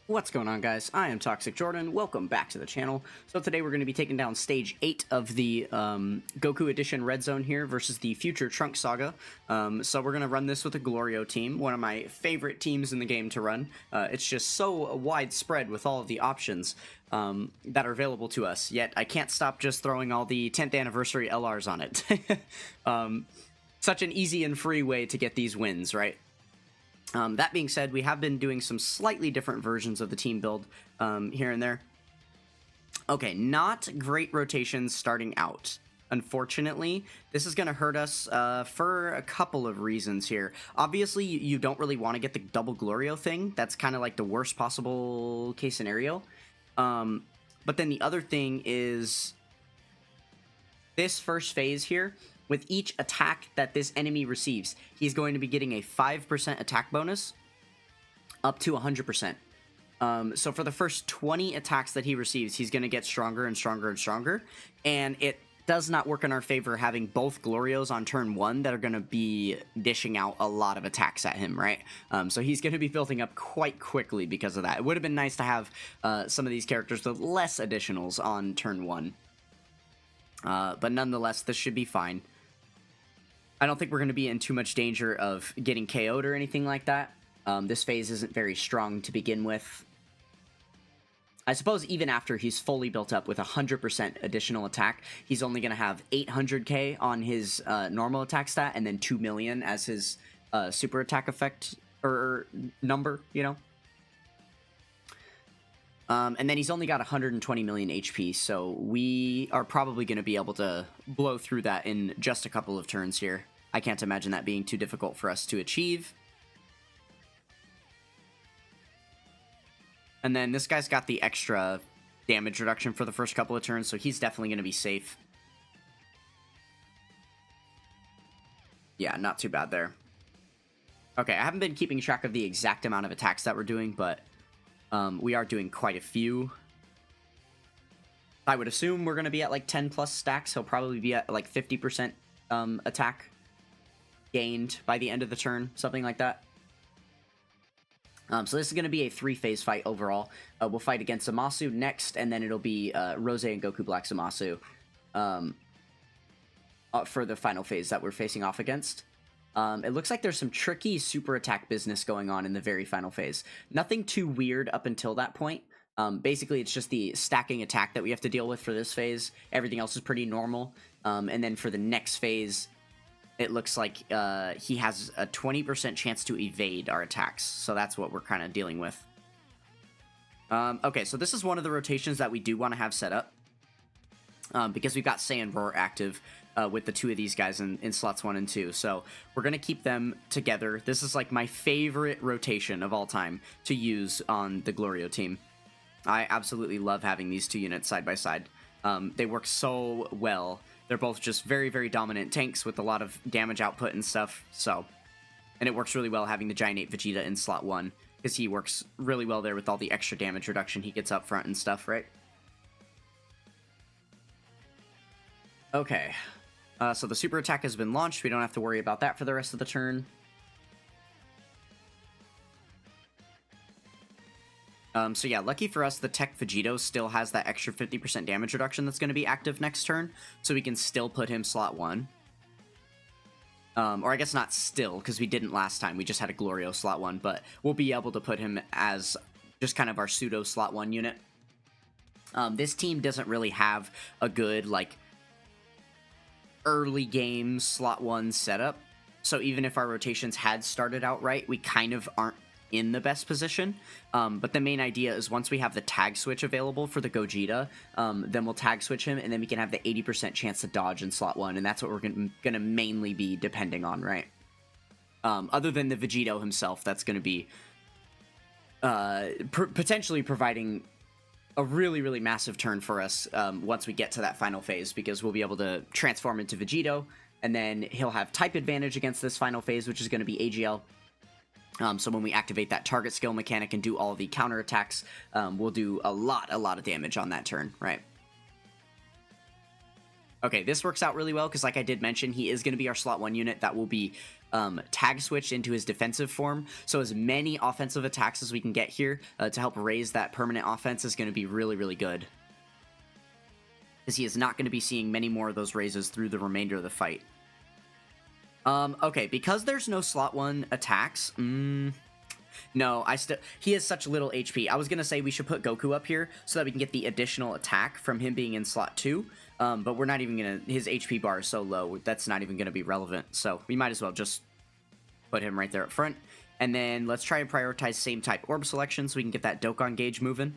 What's going on, guys? I am Toxic Jordan. Welcome back to the channel. So today we're going to be taking down Stage 8 of the Goku Edition Red Zone here versus the future TRUNKS Saga. So we're going to run this with a Glorio team, one of my favorite teams in the game to run. It's just so widespread with all of the options that are available to us, yet I can't stop just throwing all the 10th anniversary LRs on it. Such an easy and free way to get these wins, right? That being said, we have been doing some slightly different versions of the team build here and there. Okay, not great rotations starting out. Unfortunately, this is going to hurt us for a couple of reasons here. Obviously, you don't really want to get the double Glorio thing. That's kind of like the worst possible case scenario. But then the other thing is this first phase here. With each attack that this enemy receives, he's going to be getting a 5% attack bonus up to 100%. So for the first 20 attacks that he receives, he's going to get stronger and stronger and stronger. And it does not work in our favor having both Glorios on turn 1 that are going to be dishing out a lot of attacks at him, right? So he's going to be building up quite quickly because of that. It would have been nice to have some of these characters with less additionals on turn 1. But nonetheless, this should be fine. I don't think we're going to be in too much danger of getting KO'd or anything like that. This phase isn't very strong to begin with. I suppose even after he's fully built up with 100% additional attack, he's only going to have 800k on his normal attack stat and then 2 million as his super attack effect or number, you know? And then he's only got 120 million HP, so we are probably going to be able to blow through that in just a couple of turns here. I can't imagine that being too difficult for us to achieve. And then this guy's got the extra damage reduction for the first couple of turns, so he's definitely going to be safe. Yeah, not too bad there. Okay, I haven't been keeping track of the exact amount of attacks that we're doing, but we are doing quite a few. I would assume we're going to be at like 10 plus stacks. He'll probably be at like 50% attack gained by the end of the turn, something like that. So this is going to be a 3-phase fight overall. We'll fight against Zamasu next, and then it'll be Rose and Goku Black Zamasu for the final phase that we're facing off against. It looks like there's some tricky super attack business going on in the very final phase. Nothing too weird up until that point. Basically, it's just the stacking attack that we have to deal with for this phase. Everything else is pretty normal. And then for the next phase, it looks like he has a 20% chance to evade our attacks. So that's what we're kind of dealing with. Okay, so this is one of the rotations that we do want to have set up. Because we've got Saiyan Roar active with the two of these guys in slots 1 and 2. So we're going to keep them together. This is like my favorite rotation of all time to use on the Glorio team. I absolutely love having these two units side by side. They work so well. They're both just very, very dominant tanks with a lot of damage output and stuff. So, and it works really well having the Giant Ape Vegeta in slot 1 because he works really well there with all the extra damage reduction he gets up front and stuff, right? Okay, so the super attack has been launched. We don't have to worry about that for the rest of the turn. So yeah, lucky for us, the Tech Vegito still has that extra 50% damage reduction that's going to be active next turn, so we can still put him slot 1. Or I guess not still, because we didn't last time. We just had a Glorio slot 1, but we'll be able to put him as just kind of our pseudo slot 1 unit. This team doesn't really have a good, like, early game slot 1 setup, so even if our rotations had started out right, we kind of aren't in the best position. But the main idea is once we have the tag switch available for the Gogeta, then we'll tag switch him, and then we can have the 80% chance to dodge in slot 1, and that's what we're gonna mainly be depending on, right? Other than the Vegito himself, that's gonna be potentially providing a really, really massive turn for us once we get to that final phase, because we'll be able to transform into Vegito, and then he'll have type advantage against this final phase, which is going to be AGL. So when we activate that target skill mechanic and do all the counter attacks, we'll do a lot of damage on that turn, right? Okay, this works out really well because, like I did mention, he is going to be our slot 1 unit that will be tag switched into his defensive form. So as many offensive attacks as we can get here to help raise that permanent offense is going to be really, really good. Because he is not going to be seeing many more of those raises through the remainder of the fight. Okay, because there's no slot 1 attacks... No, he has such little HP. I was going to say we should put Goku up here so that we can get the additional attack from him being in slot 2. But we're not even going to... His HP bar is so low, that's not even going to be relevant. So we might as well just put him right there up front. And then let's try and prioritize same type orb selection so we can get that Dokkan gauge moving.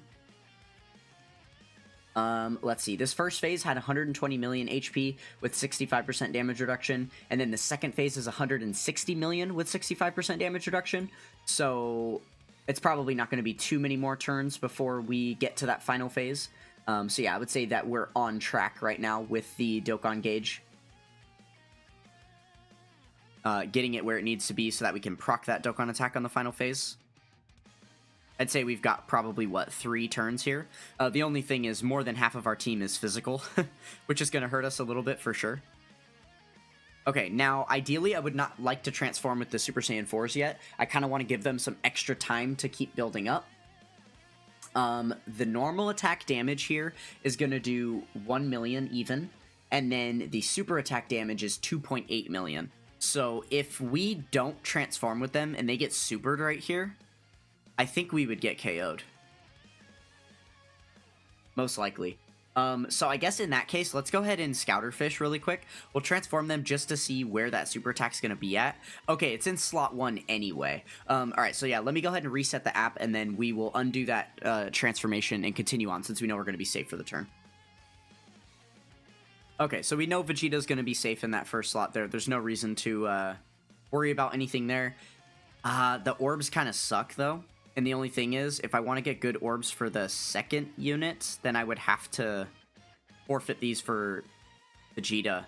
Let's see. This first phase had 120 million HP with 65% damage reduction, and then the second phase is 160 million with 65% damage reduction. So it's probably not going to be too many more turns before we get to that final phase. So yeah, I would say that we're on track right now with the Dokkan gauge. Getting it where it needs to be so that we can proc that Dokkan attack on the final phase. I'd say we've got probably, what, 3 turns here? The only thing is more than half of our team is physical, which is going to hurt us a little bit for sure. Okay, now, ideally, I would not like to transform with the Super Saiyan 4s yet. I kind of want to give them some extra time to keep building up. The normal attack damage here is going to do 1 million even, and then the super attack damage is 2.8 million. So if we don't transform with them and they get supered right here, I think we would get KO'd. Most likely. So I guess in that case, let's go ahead and Scouter Fish really quick. We'll transform them just to see where that super attack's going to be at. Okay, it's in slot 1 anyway. Alright, so yeah, let me go ahead and reset the app, and then we will undo that transformation and continue on, since we know we're going to be safe for the turn. Okay, so we know Vegeta's going to be safe in that first slot there. There's no reason to worry about anything there. The orbs kind of suck, though. And the only thing is, if I want to get good orbs for the second unit, then I would have to forfeit these for Vegeta.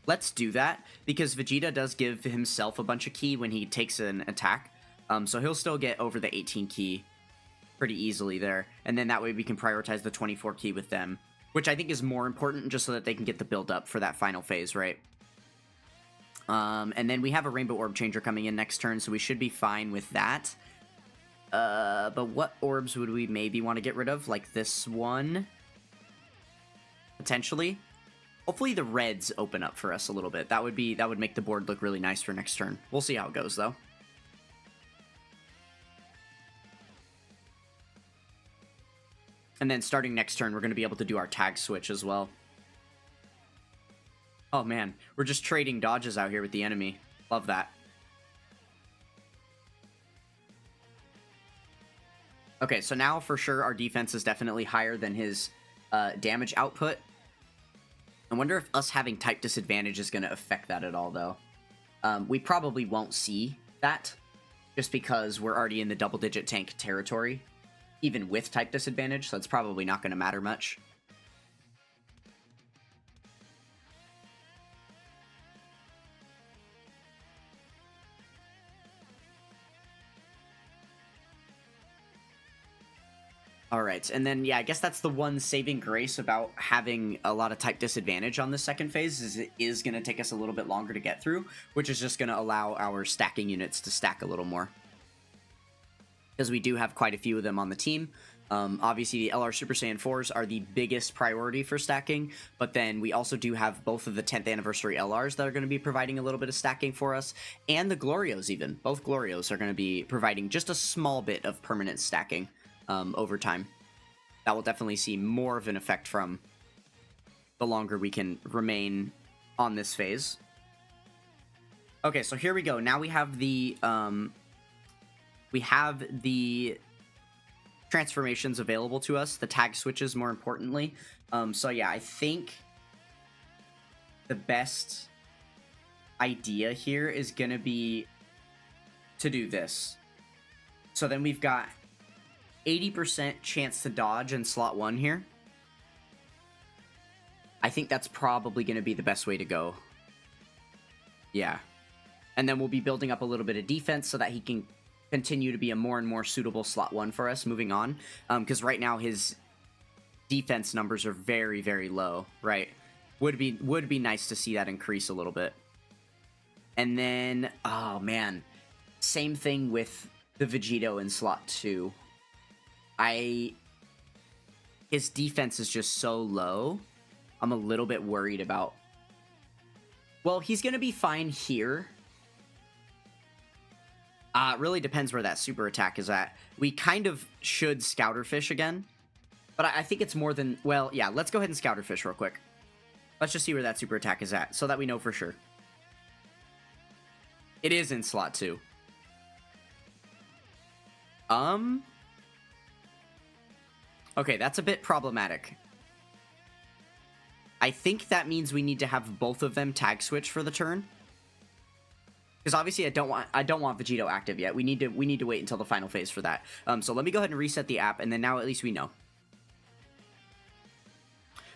Let's do that, because Vegeta does give himself a bunch of ki when he takes an attack. So he'll still get over the 18 ki pretty easily there. And then that way we can prioritize the 24 ki with them, which I think is more important just so that they can get the build up for that final phase, right? And then we have a Rainbow Orb Changer coming in next turn, so we should be fine with that. But what orbs would we maybe want to get rid of? Like this one? Potentially? Hopefully the reds open up for us a little bit. That would make the board look really nice for next turn. We'll see how it goes, though. And then starting next turn, we're going to be able to do our tag switch as well. Oh man, we're just trading dodges out here with the enemy. Love that. Okay, so now for sure our defense is definitely higher than his damage output. I wonder if us having type disadvantage is going to affect that at all, though. We probably won't see that, just because we're already in the double-digit tank territory, even with type disadvantage, so it's probably not going to matter much. Alright, and then, yeah, I guess that's the one saving grace about having a lot of type disadvantage on the second phase, is it is going to take us a little bit longer to get through, which is just going to allow our stacking units to stack a little more. Because we do have quite a few of them on the team. Obviously, the LR Super Saiyan 4s are the biggest priority for stacking, but then we also do have both of the 10th anniversary LRs that are going to be providing a little bit of stacking for us, and the Glorios even. Both Glorios are going to be providing just a small bit of permanent stacking over time. That will definitely see more of an effect from the longer we can remain on this phase. Okay, so here we go. Now we have the transformations available to us, the tag switches more importantly. So yeah, I think the best idea here is going to be to do this. So then we've got 80% chance to dodge in slot 1 here. I think that's probably going to be the best way to go. Yeah. And then we'll be building up a little bit of defense so that he can continue to be a more and more suitable slot 1 for us moving on. Because right now his defense numbers are very, very low, right? Would be nice to see that increase a little bit. And then, oh man, same thing with the Vegito in slot 2. His defense is just so low. I'm a little bit worried about... Well, he's going to be fine here. It really depends where that super attack is at. We kind of should Scouterfish again. But I think it's more than... Well, yeah, let's go ahead and Scouterfish real quick. Let's just see where that super attack is at, so that we know for sure. It is in slot 2. Okay, that's a bit problematic. I think that means we need to have both of them tag switch for the turn. Because obviously I don't want Vegito active yet. We need to wait until the final phase for that. So let me go ahead and reset the app, and then now at least we know.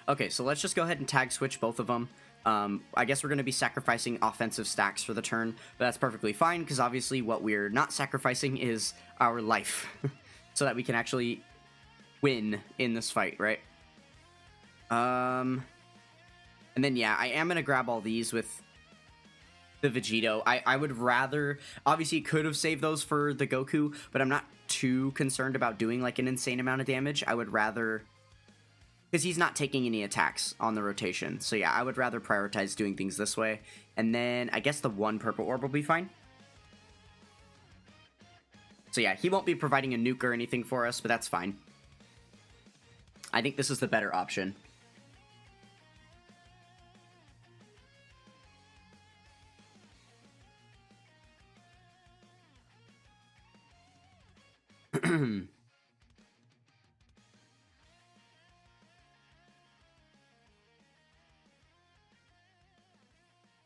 Okay, so let's just go ahead and tag switch both of them. I guess we're going to be sacrificing offensive stacks for the turn, but that's perfectly fine, because obviously what we're not sacrificing is our life, so that we can actually win in this fight, right? And then, yeah, I am going to grab all these with the Vegito. I would rather... Obviously, could have saved those for the Goku, but I'm not too concerned about doing, like, an insane amount of damage. I would rather... Because he's not taking any attacks on the rotation. So yeah, I would rather prioritize doing things this way. And then I guess the one purple orb will be fine. So yeah, he won't be providing a nuke or anything for us, but that's fine. I think this is the better option.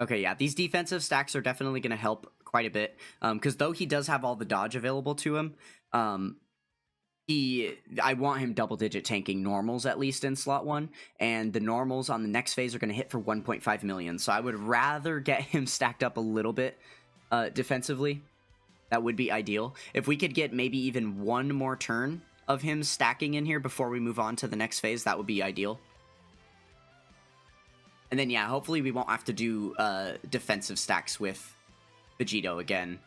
Okay, yeah, these defensive stacks are definitely going to help quite a bit, because though he does have all the dodge available to him, I want him double-digit tanking normals, at least in slot 1, and the normals on the next phase are going to hit for 1.5 million, so I would rather get him stacked up a little bit defensively. That would be ideal. If we could get maybe even one more turn of him stacking in here before we move on to the next phase, that would be ideal. And then, yeah, hopefully we won't have to do defensive stacks with Vegito again.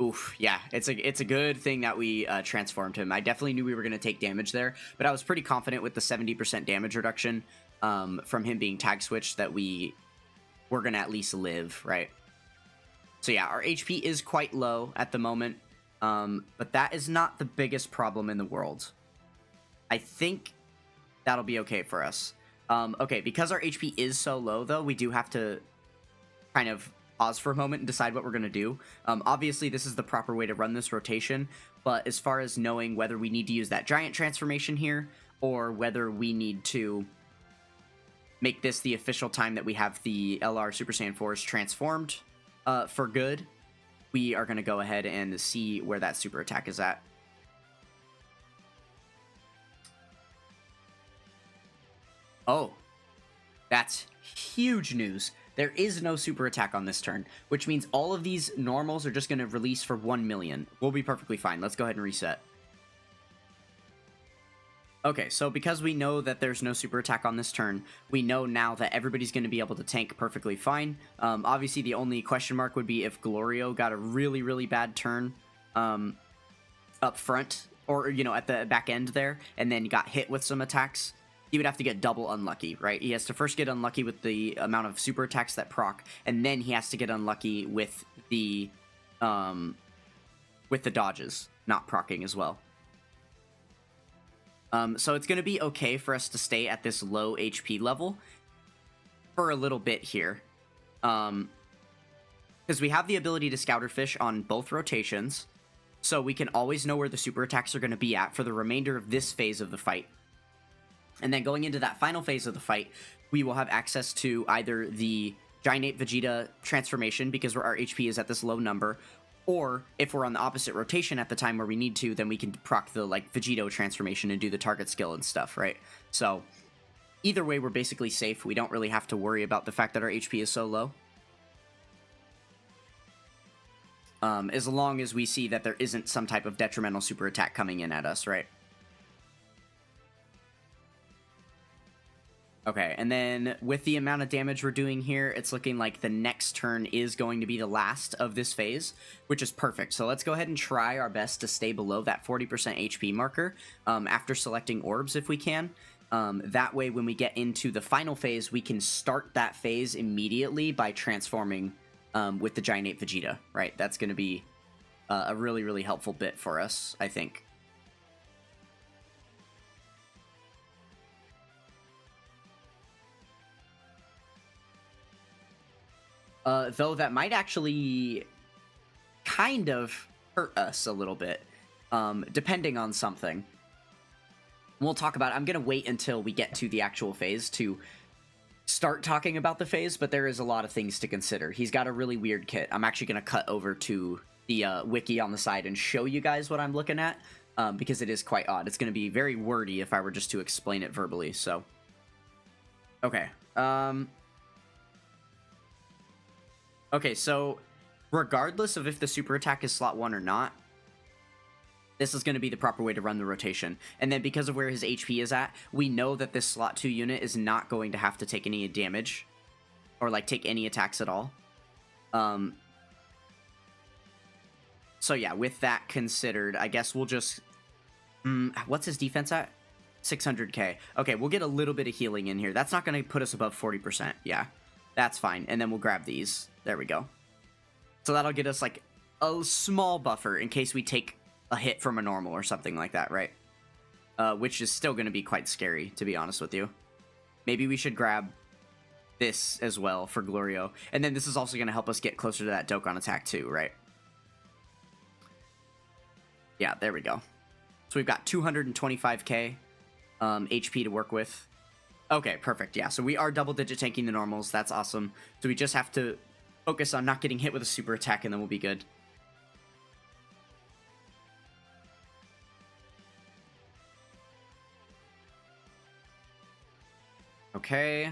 Oof, yeah, it's a good thing that we transformed him. I definitely knew we were going to take damage there, but I was pretty confident with the 70% damage reduction from him being tag switched that we were going to at least live, right? So yeah, our HP is quite low at the moment, but that is not the biggest problem in the world. I think that'll be okay for us. Okay, because our HP is so low, though, we do have to kind of pause for a moment and decide what we're going to do. Obviously, this is the proper way to run this rotation, but as far as knowing whether we need to use that giant transformation here, or whether we need to make this the official time that we have the LR Super Saiyan 4s transformed for good, we are going to go ahead and see where that super attack is at. Oh, that's huge news. There is no super attack on this turn, which means all of these normals are just going to release for 1 million. We'll be perfectly fine. Let's go ahead and reset. Okay, so because we know that there's no super attack on this turn, we know now that everybody's going to be able to tank perfectly fine. Obviously, the only question mark would be if Glorio got a really, really bad turn up front, or, you know, at the back end there, and then got hit with some attacks. He would have to get double unlucky, right? He has to first get unlucky with the amount of super attacks that proc, and then he has to get unlucky with the dodges not procking as well. So it's going to be okay for us to stay at this low HP level for a little bit here. Because we have the ability to Scouterfish on both rotations, so we can always know where the super attacks are going to be at for the remainder of this phase of the fight. And then going into that final phase of the fight, we will have access to either the Giant Ape Vegeta transformation, because our HP is at this low number, or if we're on the opposite rotation at the time where we need to, then we can proc the, like, Vegito transformation and do the target skill and stuff, right? So, either way, we're basically safe. We don't really have to worry about the fact that our HP is so low. As long as we see that there isn't some type of detrimental super attack coming in at us, right? Okay, and then with the amount of damage we're doing here, it's looking like the next turn is going to be the last of this phase, which is perfect. So let's go ahead and try our best to stay below that 40% HP marker after selecting orbs if we can. That way, when we get into the final phase, we can start that phase immediately by transforming with the Giant Ape Vegeta, right? That's going to be a really, really helpful bit for us, I think. Though that might actually kind of hurt us a little bit, depending on something. We'll talk about it. I'm going to wait until we get to the actual phase to start talking about the phase, but there is a lot of things to consider. He's got a really weird kit. I'm actually going to cut over to the wiki on the side and show you guys what I'm looking at, because it is quite odd. It's going to be very wordy if I were just to explain it verbally, so... Okay, Okay, so regardless of if the super attack is slot 1 or not, this is going to be the proper way to run the rotation. And then because of where his HP is at, we know that this slot 2 unit is not going to have to take any damage or like take any attacks at all. So yeah, with that considered, I guess we'll just... what's his defense at? 600k. Okay, we'll get a little bit of healing in here. That's not going to put us above 40%. Yeah, that's fine. And then we'll grab these. There we go. So that'll get us like a small buffer in case we take a hit from a normal or something like that, right? Which is still going to be quite scary, to be honest with you. Maybe we should grab this as well for Glorio. And then this is also going to help us get closer to that Dokkan attack too, right? Yeah, there we go. So we've got 225k HP to work with. Okay, perfect. Yeah, so we are double-digit tanking the normals. That's awesome. So we just have to focus on not getting hit with a super attack, and then we'll be good. Okay.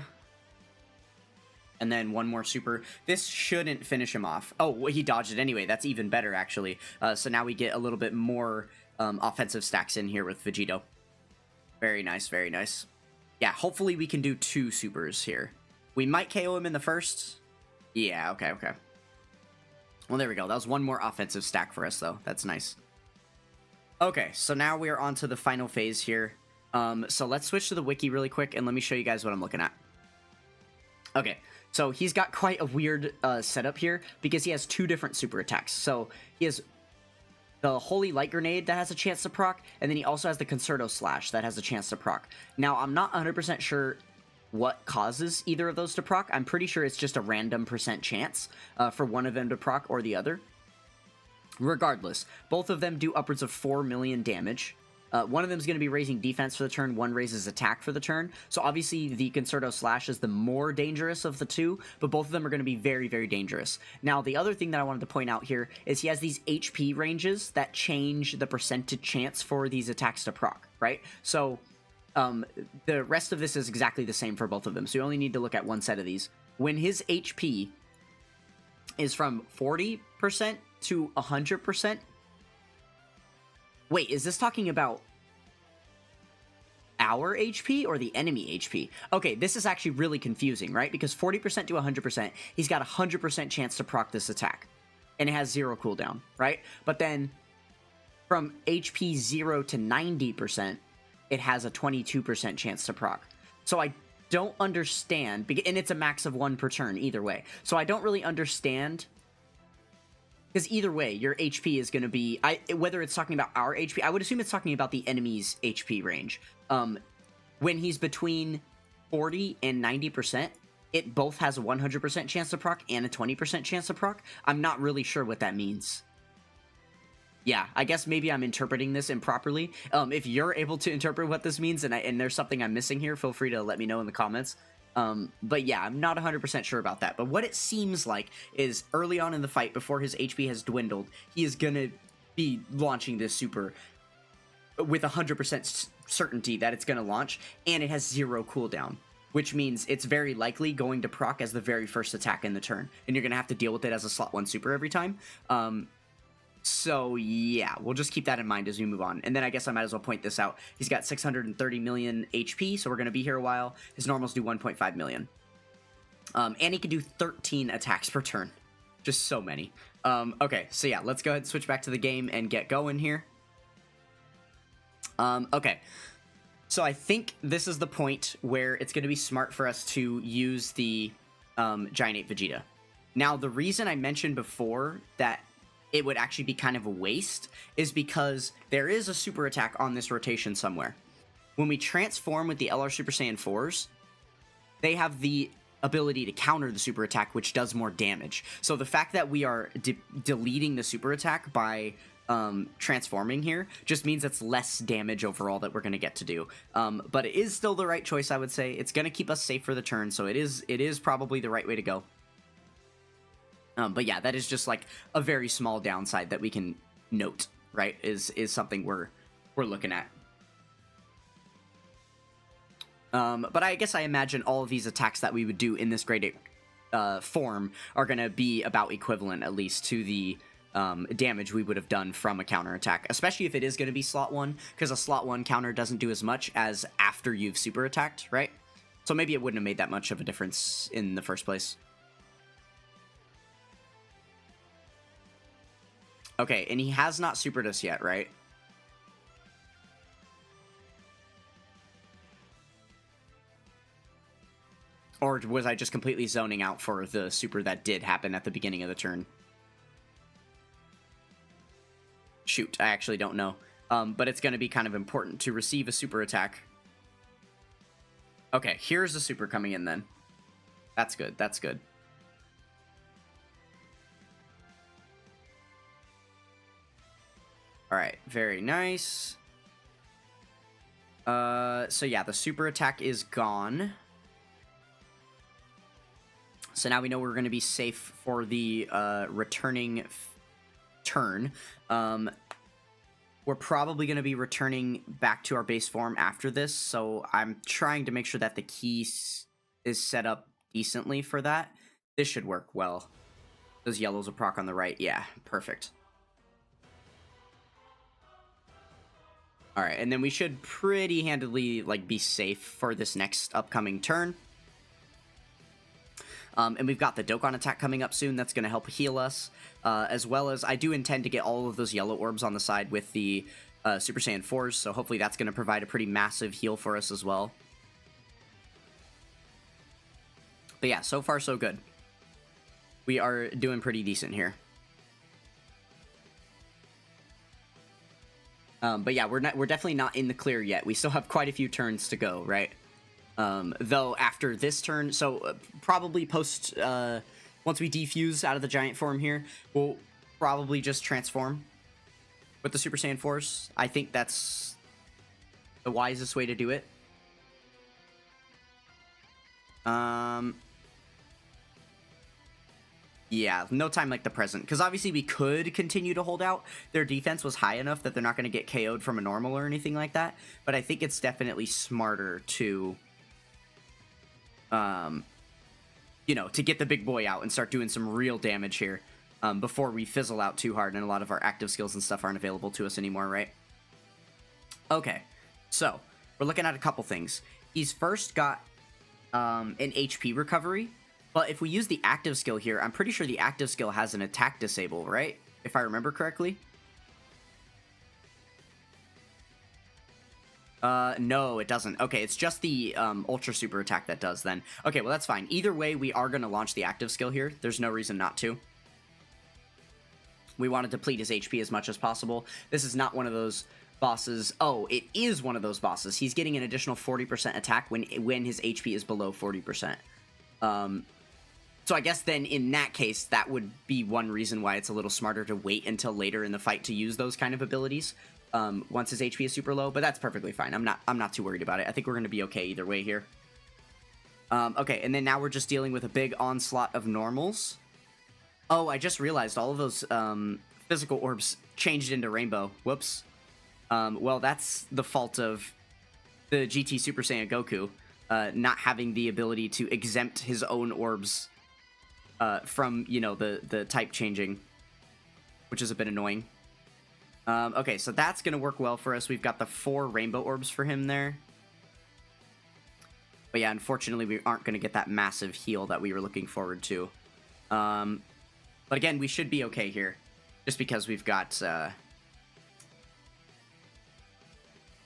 And then one more super. This shouldn't finish him off. Oh, well, he dodged it anyway. That's even better, actually. So now we get a little bit more offensive stacks in here with Vegito. Very nice, very nice. Yeah, hopefully we can do 2 supers here. We might KO him in the first... Yeah, okay, okay. Well, there we go. That was one more offensive stack for us, though. That's nice. Okay, so now we are on to the final phase here. So let's switch to the wiki really quick, and let me show you guys what I'm looking at. Okay, so he's got quite a weird setup here, because he has 2 different super attacks. So he has the Holy Light Grenade that has a chance to proc, and then he also has the Concerto Slash that has a chance to proc. Now, I'm not 100% sure what causes either of those to proc. I'm pretty sure it's just a random % chance for one of them to proc or the other. Regardless, both of them do upwards of 4 million damage. One of them is going to be raising defense for the turn, one raises attack for the turn. So obviously the Concerto Slash is the more dangerous of the 2, but both of them are going to be very, very dangerous. Now, the other thing that I wanted to point out here is he has these HP ranges that change the percentage chance for these attacks to proc, right? So the rest of this is exactly the same for both of them, so you only need to look at one set of these. When his HP is from 40% to 100%... Wait, is this talking about our HP or the enemy HP? Okay, this is actually really confusing, right? Because 40% to 100%, he's got a 100% chance to proc this attack. And it has 0 cooldown, right? But then from HP 0 to 90%, it has a 22% chance to proc. So I don't understand, and it's a max of 1 per turn either way. So I don't really understand, because either way, your HP is going to be, whether it's talking about our HP, I would assume it's talking about the enemy's HP range. When he's between 40 and 90%, it both has a 100% chance to proc and a 20% chance to proc. I'm not really sure what that means. Yeah, I guess maybe I'm interpreting this improperly. If you're able to interpret what this means and there's something I'm missing here, feel free to let me know in the comments. But yeah, I'm not 100% sure about that. But what it seems like is early on in the fight, before his HP has dwindled, he is going to be launching this super with 100% certainty that it's going to launch, and it has 0 cooldown, which means it's very likely going to proc as the very first attack in the turn, and you're going to have to deal with it as a slot 1 super every time. So yeah, we'll just keep that in mind as we move on. And then I guess I might as well point this out. He's got 630 million HP, so we're going to be here a while. His normals do 1.5 million. And he can do 13 attacks per turn. Just so many. Okay, so yeah, let's go ahead and switch back to the game and get going here. Okay. So I think this is the point where it's going to be smart for us to use the Giant Ape Vegeta. Now, the reason I mentioned before that it would actually be kind of a waste is because there is a super attack on this rotation somewhere. When we transform with the LR Super Saiyan 4s, they have the ability to counter the super attack, which does more damage. So the fact that we are deleting the super attack by transforming here just means it's less damage overall that we're going to get to do. But it is still the right choice, I would say. It's going to keep us safe for the turn, so it is probably the right way to go. But yeah, that is just like a very small downside that we can note, right? Is something we're looking at. But I guess I imagine all of these attacks that we would do in this grade 8 form are going to be about equivalent, at least, to the damage we would have done from a counter attack, especially if it is going to be slot 1, because a slot 1 counter doesn't do as much as after you've super attacked, right? So maybe it wouldn't have made that much of a difference in the first place. Okay, and he has not supered us yet, right? Or was I just completely zoning out for the super that did happen at the beginning of the turn? Shoot, I actually don't know. But it's going to be kind of important to receive a super attack. Okay, here's the super coming in then. That's good, that's good. Alright, very nice. So yeah, the super attack is gone. So now we know we're going to be safe for the returning turn. We're probably going to be returning back to our base form after this, so I'm trying to make sure that the key is set up decently for that. This should work well. Those yellows will proc on the right. Yeah, perfect. Alright, and then we should pretty handily like be safe for this next upcoming turn. And we've got the Dokkan attack coming up soon that's going to help heal us, as well as I do intend to get all of those yellow orbs on the side with the Super Saiyan 4s, so hopefully that's going to provide a pretty massive heal for us as well. But yeah, so far so good. We are doing pretty decent here. But yeah, we're definitely not in the clear yet. We still have quite a few turns to go, right? Though after this turn, so probably post, once we defuse out of the giant form here, we'll probably just transform with the Super Saiyan 4s. I think that's the wisest way to do it. Yeah, no time like the present, because obviously we could continue to hold out. Their defense was high enough that they're not going to get KO'd from a normal or anything like that, but I think it's definitely smarter to, you know, to get the big boy out and start doing some real damage here, before we fizzle out too hard and a lot of our active skills and stuff aren't available to us anymore, right? Okay, so we're looking at a couple things. He's first got an HP recovery, but if we use the active skill here, I'm pretty sure the active skill has an attack disable, right? If I remember correctly. No, it doesn't. Okay, it's just the ultra super attack that does then. Okay, well that's fine. Either way, we are going to launch the active skill here. There's no reason not to. We want to deplete his HP as much as possible. This is not one of those bosses. Oh, it is one of those bosses. He's getting an additional 40% attack when his HP is below 40%. So I guess then in that case, that would be one reason why it's a little smarter to wait until later in the fight to use those kind of abilities, once his HP is super low, but that's perfectly fine. I'm not too worried about it. I think we're going to be okay either way here. Okay, and then now we're just dealing with a big onslaught of normals. Oh, I just realized all of those physical orbs changed into rainbow. Whoops. Well, that's the fault of the GT Super Saiyan Goku, not having the ability to exempt his own orbs from, you know, the type changing. which is a bit annoying. Okay, so that's going to work well for us. We've got the 4 rainbow orbs for him there. But yeah, unfortunately, we aren't going to get that massive heal that we were looking forward to. But again, we should be okay here. Just because we've got...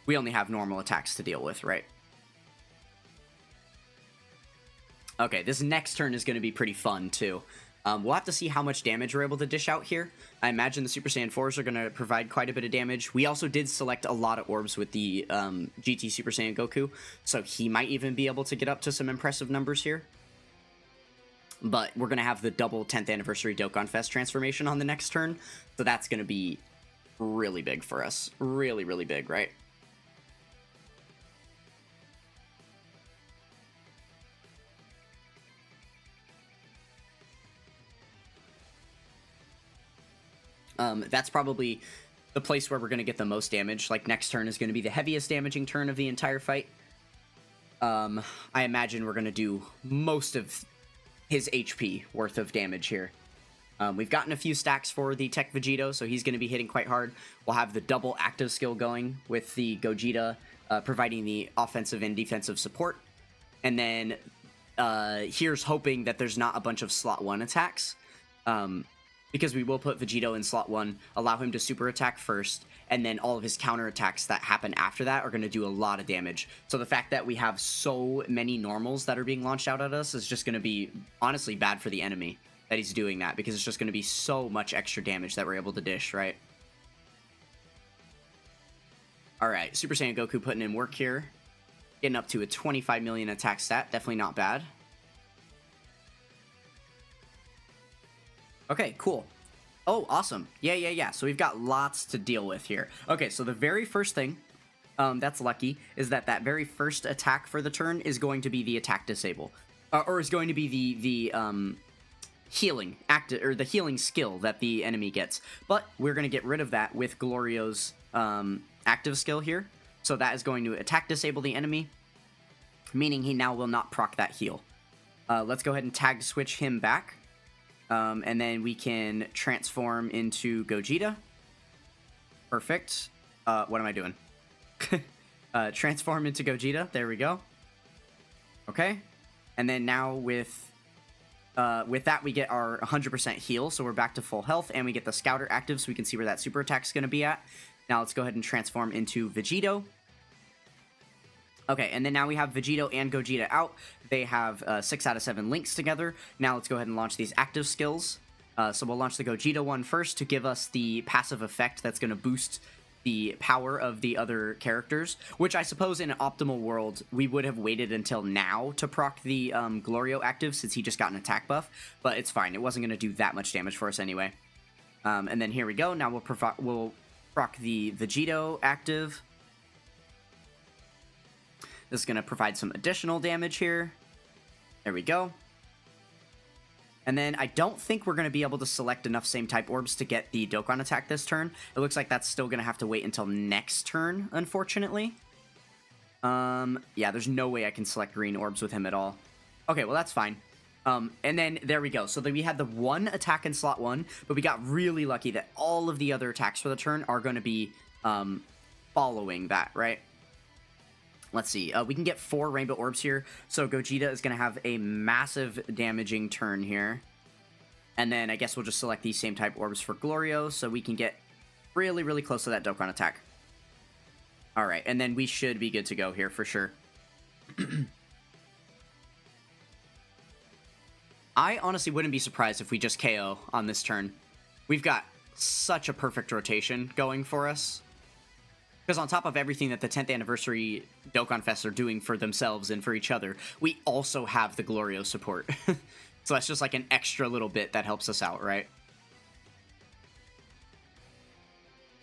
we only have normal attacks to deal with, right? Okay, this next turn is going to be pretty fun, too. We'll have to see how much damage we're able to dish out here. I imagine the Super Saiyan 4s are going to provide quite a bit of damage. We also did select a lot of orbs with the GT Super Saiyan Goku, so he might even be able to get up to some impressive numbers here. But we're going to have the double 10th anniversary Dokkan Fest transformation on the next turn, so that's going to be really big for us. Really, really big, right? That's probably the place where we're going to get the most damage. Like, next turn is going to be the heaviest damaging turn of the entire fight. I imagine we're going to do most of his HP worth of damage here. We've gotten a few stacks for the Tech Vegito, so he's going to be hitting quite hard. We'll have the double active skill going with the Gogeta, providing the offensive and defensive support. And then here's hoping that there's not a bunch of slot 1 attacks. Because we will put Vegito in slot 1, allow him to super attack first, and then all of his counter attacks that happen after that are going to do a lot of damage. So the fact that we have so many normals that are being launched out at us is just going to be, honestly, bad for the enemy that he's doing that, because it's just going to be so much extra damage that we're able to dish, right? Alright, Super Saiyan Goku putting in work here. Getting up to a 25 million attack stat, definitely not bad. Okay, cool. Oh, awesome. Yeah. So we've got lots to deal with here. Okay, so the very first thing that's lucky is that very first attack for the turn is going to be the attack disable. Or is going to be the healing or the healing skill that the enemy gets. But we're going to get rid of that with Glorio's active skill here. So that is going to attack disable the enemy, meaning he now will not proc that heal. Let's go ahead and tag switch him back. And then we can transform into Gogeta. Perfect. What am I doing? Transform into Gogeta. There we go. Okay. And then now with that, we get our 100% heal. So we're back to full health. And we get the Scouter active so we can see where that super attack is going to be at. Now let's go ahead and transform into Vegito. Okay, and then now we have Vegito and Gogeta out. They have 6 out of 7 links together. Now let's go ahead and launch these active skills. So we'll launch the Gogeta one first to give us the passive effect that's going to boost the power of the other characters, which I suppose in an optimal world, we would have waited until now to proc the Glorio active since he just got an attack buff, but it's fine. It wasn't going to do that much damage for us anyway. And then here we go. Now we'll proc the Vegito active. This is going to provide some additional damage here. There we go. And then I don't think we're going to be able to select enough same type orbs to get the Dokkan attack this turn. It looks like that's still going to have to wait until next turn, unfortunately. Yeah, there's no way I can select green orbs with him at all. Okay, well, that's fine. And then there we go. So then we had the one attack in slot 1, but we got really lucky that all of the other attacks for the turn are going to be following that, right? Let's see. We can get 4 rainbow orbs here. So Gogeta is going to have a massive damaging turn here. And then I guess we'll just select these same type orbs for Glorio so we can get really, really close to that Dokkan attack. All right. And then we should be good to go here for sure. I honestly wouldn't be surprised if we just KO on this turn. We've got such a perfect rotation going for us. Because on top of everything that the 10th anniversary Dokkan Fest are doing for themselves and for each other, we also have the Glorio support. So that's just like an extra little bit that helps us out, right?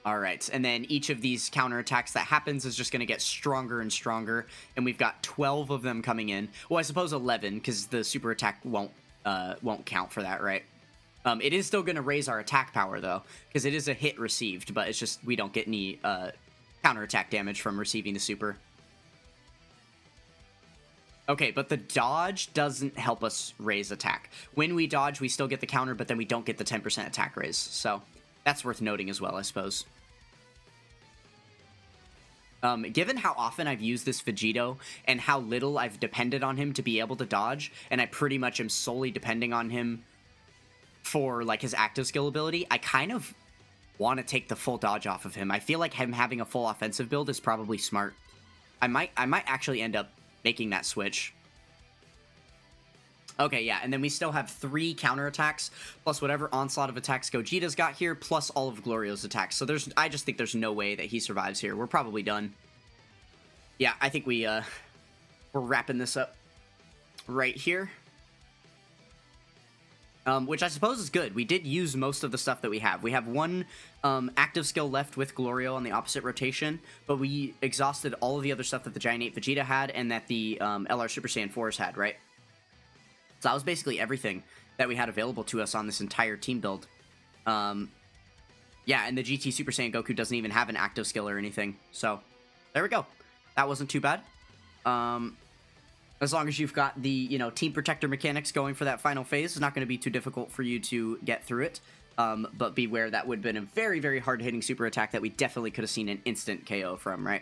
Alright, and then each of these counterattacks that happens is just going to get stronger and stronger, and we've got 12 of them coming in. Well, I suppose 11, because the super attack won't count for that, right? It is still going to raise our attack power, though, because it is a hit received, but it's just we don't get any counterattack damage from receiving the super. Okay, but the dodge doesn't help us raise attack. When we dodge, we still get the counter, but then we don't get the 10% attack raise. So That's worth noting as well, I suppose. Given how often I've used this Vegito and how little I've depended on him to be able to dodge, and I pretty much am solely depending on him for, like, his active skill ability, I kind of want to take the full dodge off of him. I feel like him having a full offensive build is probably smart. I might actually end up making that switch. Okay, yeah, and then we still have 3 counterattacks, plus whatever onslaught of attacks Gogeta's got here, plus all of Glorio's attacks. So I just think there's no way that he survives here. We're probably done. Yeah, I think we're wrapping this up right here. Which I suppose is good. We did use most of the stuff that we have. We have 1 active skill left with Glorio on the opposite rotation, but we exhausted all of the other stuff that the Giant Ape Vegeta had and that the LR Super Saiyan 4s had, right? So that was basically everything that we had available to us on this entire team build. Yeah, and the GT Super Saiyan Goku doesn't even have an active skill or anything. So, there we go. That wasn't too bad. As long as you've got the, you know, Team Protector mechanics going for that final phase, it's not going to be too difficult for you to get through it. But beware, that would have been a very, very hard-hitting super attack that we definitely could have seen an instant KO from, right?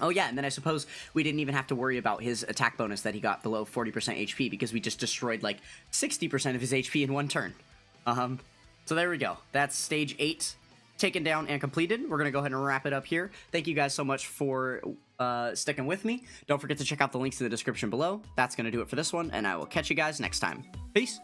Oh yeah, and then I suppose we didn't even have to worry about his attack bonus that he got below 40% HP because we just destroyed like 60% of his HP in one turn. So there we go. That's stage 8 taken down and completed. We're going to go ahead and wrap it up here. Thank you guys so much for sticking with me. Don't forget to check out the links in the description below. That's going to do it for this one, and I will catch you guys next time. Peace!